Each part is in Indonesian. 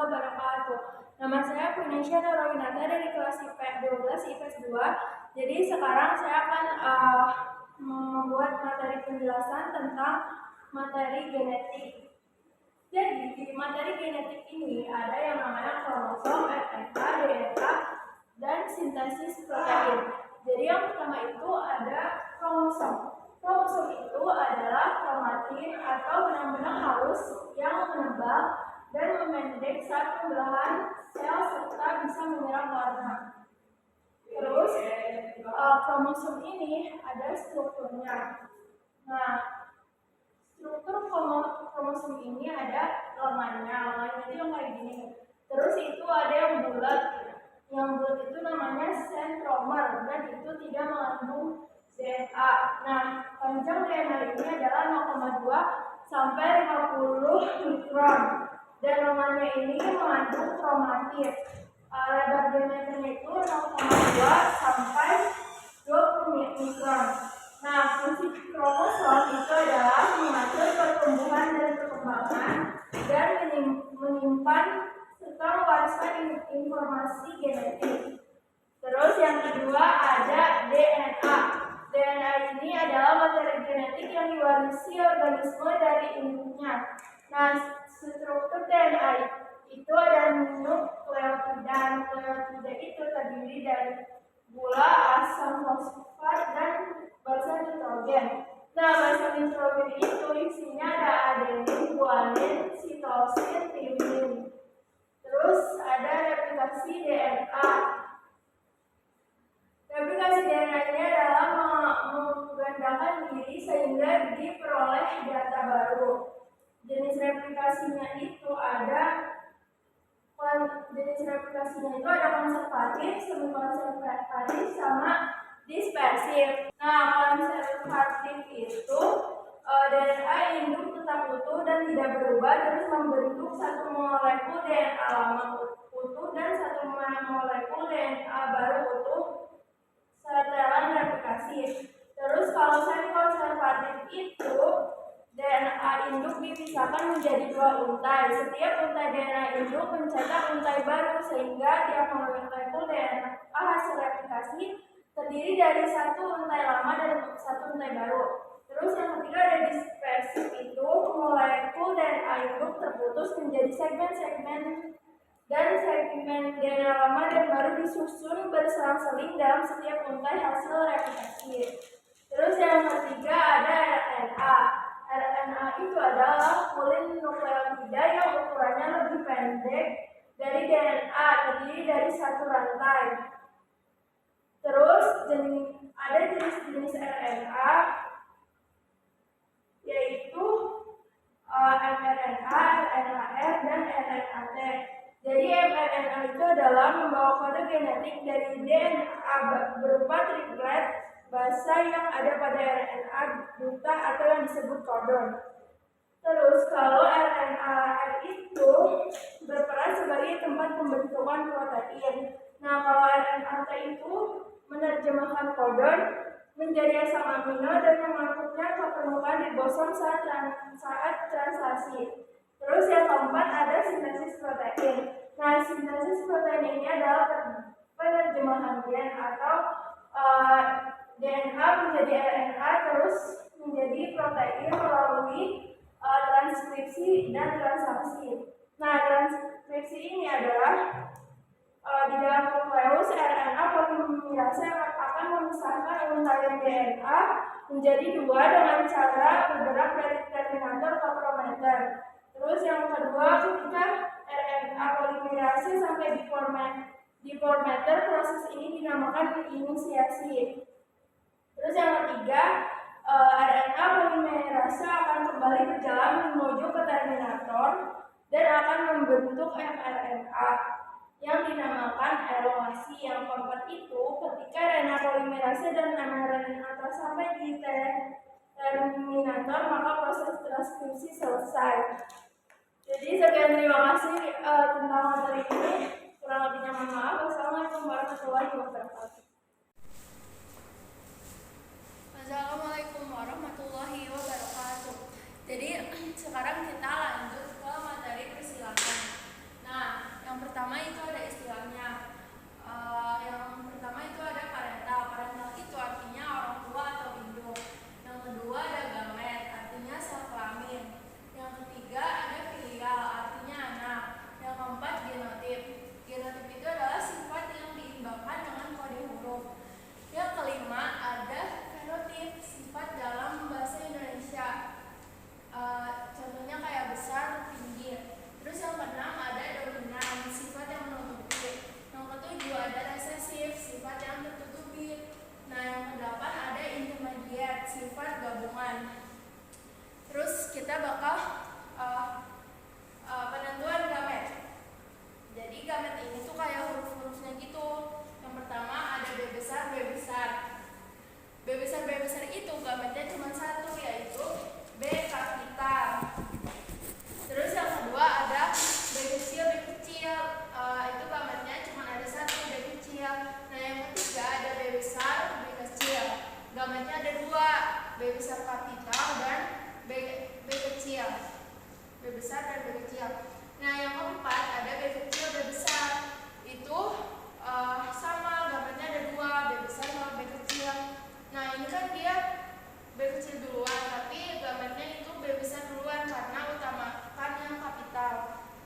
wabarakatuh. Nama saya Punisha Norowinata dari kelas IPS 12 IPS 2. Jadi sekarang saya akan membuat materi penjelasan tentang materi genetik. Jadi di materi genetik ini ada yang namanya kromosom, RNA, DNA, dan sintesis protein. Jadi yang pertama itu ada kromosom. Kromosom itu adalah kromatin atau benang-benang halus yang menebal dan memendek saat pembelahan sel serta bisa menyerang warna. Terus kromosom ini ada strukturnya. Nah, struktur kromosom ini ada lengannya itu yang kayak gini. Terus itu ada yang bulat. Yang bulat itu namanya sentromer dan itu tidak mengandung DNA. Nah, panjang DNA ini adalah 0,2 sampai 50 mikron. Dan lengannya ini mengandung kromatin. Lebar diameternya itu 0,2 sampai 20 mikron. Nah, fungsi kromosom itu adalah mengatur pertumbuhan dan perkembangan dan menyimpan serta mewariskan informasi genetik. Terus yang kedua ada DNA. DNA ini adalah materi genetik yang diwarisi organisme dari induknya. Nah, struktur DNA itu ada nukleotida. Nukleotida itu terdiri dari gula, asam fosfat, dan basa nitrogen. Nah, basa nitrogen itu isinya ada adenin, guanin, sitosin, timin. Terus ada replikasi DNA. Replikasi DNA ini adalah menggandakan diri sehingga diperoleh data baru. Jenis replikasinya itu ada konservatif, semi konservatif, sama dispersif. Nah, konservatif itu DNA induk tetap utuh dan tidak berubah, terus membentuk satu molekul DNA lama utuh dan satu molekul DNA baru utuh setelah replikasi. Terus kalau semi konservatif itu DNA induk dipisahkan menjadi 2 untai. Setiap untai DNA induk mencetak untai baru sehingga tiap molekul DNA hasil replikasi terdiri dari 1 untai lama dan 1 untai baru. Terus yang ketiga ada dispersif itu molekul DNA induk terputus menjadi segmen-segmen dan segmen DNA lama dan baru disusun berselang-seling dalam setiap untai hasil replikasi. Terus yang ketiga ada RNA. RNA itu adalah polinukleotida yang ukurannya lebih pendek dari DNA, terdiri dari 1 rantai. Terus ada jenis-jenis RNA yaitu mRNA, RNAR, dan RNAT. Jadi mRNA itu adalah membawa kode genetik dari DNA berupa triplet basa yang ada pada RNA duta atau yang disebut kodon. Terus kalau RNAR itu berperan sebagai tempat pembentukan protein. Nah, kalau RNAT itu menerjemahkan kodon menjadi asam amino dan mengangkutnya ke permukaan ribosom saat translasi. Terus yang keempat ada sintesis protein. Nah, sintesis protein ini adalah penerjemahan gen atau DNA menjadi RNA terus menjadi protein melalui transkripsi dan transaksi. Nah, transkripsi ini adalah di dalam nukleus RNA polimerase akan memisahkan untaian DNA menjadi 2 dengan cara bergerak dari terminator ke promoter. Terus yang kedua, ketika RNA polimerase sampai di promoter, proses ini dinamakan inisiasi. Terus yang ketiga, RNA polimerase akan kembali berjalan menuju ke terminator dan akan membentuk mRNA yang dinamakan elongasi. Yang keempat itu, ketika RNA polimerase dan mRNA sampai di terminator, maka proses transkripsi selesai. Jadi sekian, terima kasih tentang materi ini. Kurang lebihnya mohon maaf. Wassalamualaikum warahmatullahi wabarakatuh. Assalamualaikum warahmatullahi wabarakatuh. Jadi sekarang kita lanjut ke materi persilakan. Nah, besar, dan B kecil. Nah, yang keempat ada B kecil, B besar. Itu sama, gambarnya ada dua, B besar sama B kecil. Nah, ini kan dia B kecil duluan, tapi gambarnya itu B besar duluan karena utamakan yang kapital.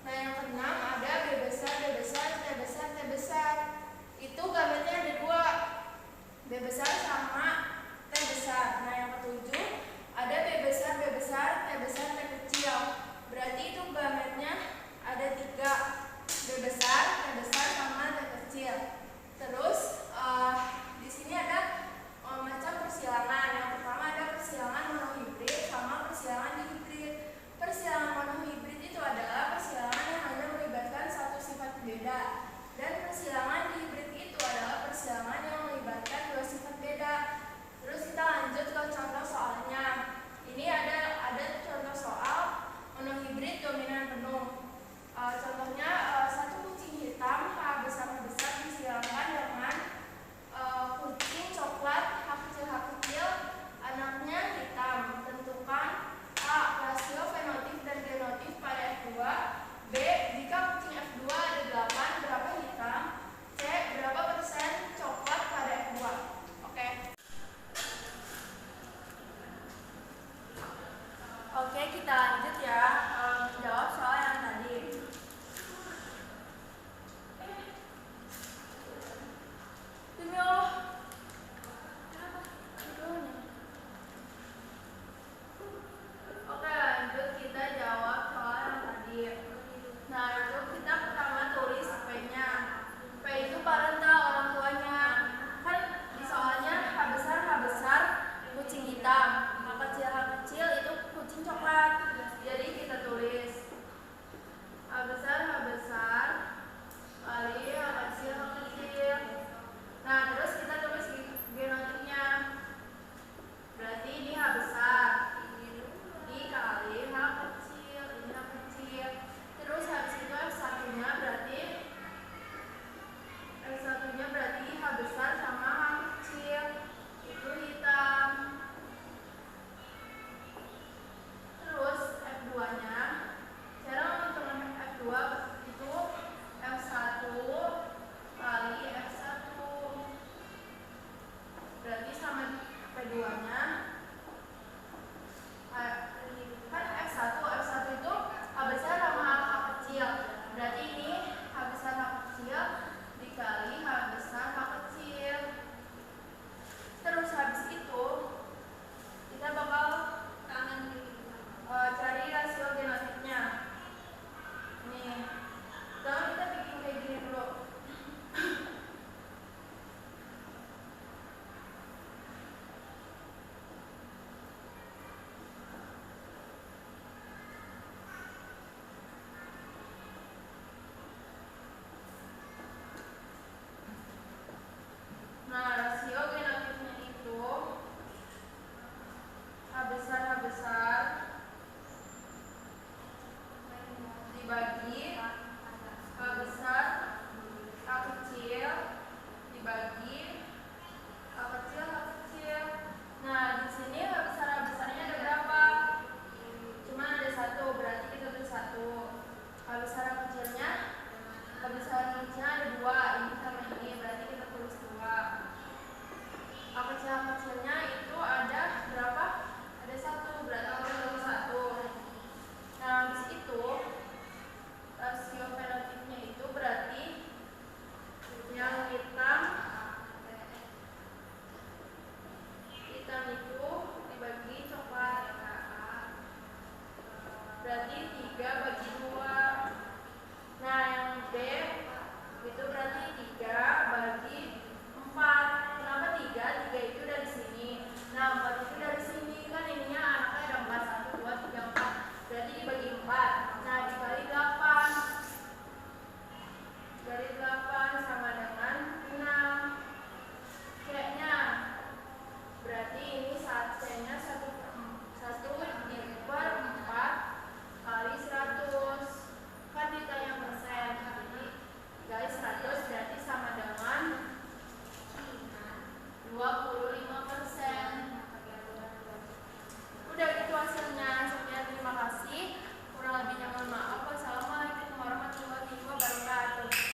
Nah, yang keenam ada B besar, B besar, T besar, T besar. Itu gambarnya ada dua, B besar sama T besar. Nah, yang ketujuh ada B besar, B besar, T besar, T kecil. Berarti itu gambarnya ada tiga, B besar, T besar sama T kecil. Terus di sini ada macam persilangan. Yang pertama ada persilangan monohibrid sama persilangan dihibrid. Persilangan monohibrid itu adalah persilangan yang hanya melibatkan satu sifat beda, dan persilangan dihibrid itu adalah persilangan yang melibatkan dua sifat beda. Terus kita lanjut ke contoh soalnya. Ini ada contoh soal monohibrid dominan penuh. Contohnya satu kucing hitam H besar disilangkan dengan kucing coklat H kecil anaknya hitam. Tentukan A. Rasio fenotif dan genotif pada F2. B. Jika kucing F2 ada 8, berapa hitam? C. Berapa persen coklat pada F2? Oke. Oke, kita lanjut ya, menjawab soal yang tadi. Demi Allah. Oke, lanjut kita jawab soal yang tadi. Nah, itu kita pertama tulis P-nya. P itu parental, orang tuanya. Kan di soalnya H besar kucing hitam, H kecil itu kucing coklat. Jadi kita tulis H besar kali H kecil. Nah, terus kita tulis genotipnya. Berarti ini H besar dikali H kecil, ini H kecil. Terus habis itu F1-nya berarti H besar sama H kecil itu hitam. Terus F2-nya, cara menentukan F2 itu F1 kali F1. Berarti sama P2-nya kan F1 itu H besar sama H kecil. Berarti ini H besar H kecil dikali H besar H kecil. Terus habis itu kita bakal cari rasio genotipnya. Nih, sekarang kita bikin kayak gini dulu. Nah, rasio genotipnya itu H besar dibagi